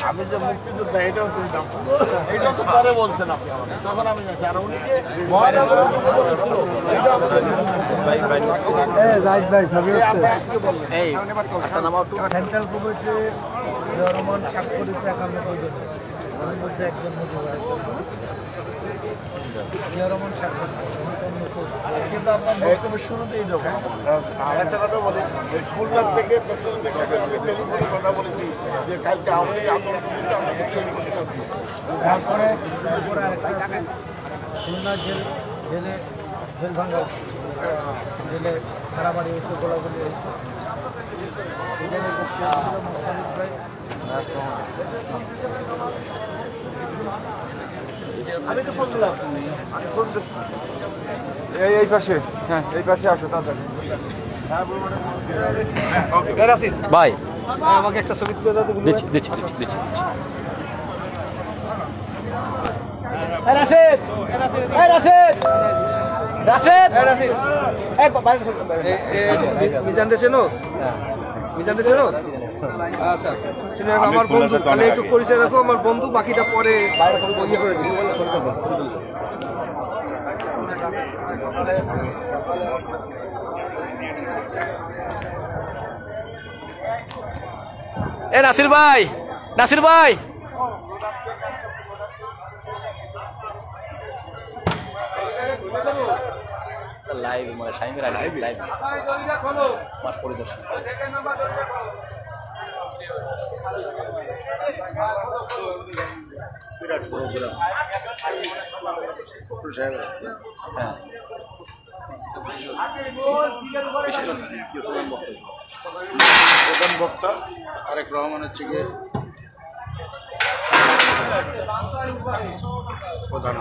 আমি যে মুক্তিযোদ্ধা এটাও শুনতাম, এটা তো পরে বলছেন আপনি আমাকে, তখন আমি জানছি। আর উনি সেন্ট্রাল কমিটি রহমান স্বাক্ষরিত 91 জন, তার মধ্যে একজন রহমান স্বাক্ষরিত। কিন্তু আপনার বক্তব্য শুরুতেই যখন আর একটা কথা বলি, খুলনা থেকে প্রেসিডেন্টের সাথে আমি টেলিফোনে কথা বলেছি যে কালকে আমি আন্দোলন করেছি, আপনাকে ট্রেন করতে চাচ্ছি। তারপরে আরেকটা আছে খুলনা জেলে ভাঙ্গা, জেলে খারাবাড়ি হয়েছে, গোলাগুলি হয়েছে। এখানে মোস্তালিফ ভাই আমি তো ফোন দিলাম, এই পাশে, হ্যাঁ এই পাশে আসো তাড়াতাড়ি ভাই। আমাকে একটা ছবি তুলে দাও। দিচ্ছি দিচ্ছি দিচ্ছি। মিজান দেশেন, আচ্ছা শুনে রাখো আমার বন্ধু, তাহলে একটু পরিচয় রাখো আমার বন্ধু, বাকিটা পরে ইয়ে করে দিই। নাসির ভাই, নাসির ভাই, লাইভ মানে শাইমের লাইভ মাঠ পরিদর্শন। বিরাট প্রোগ্রাম। হ্যাঁ প্রধান বক্তা আরেক রহমান হচ্ছে গিয়ে প্রধান।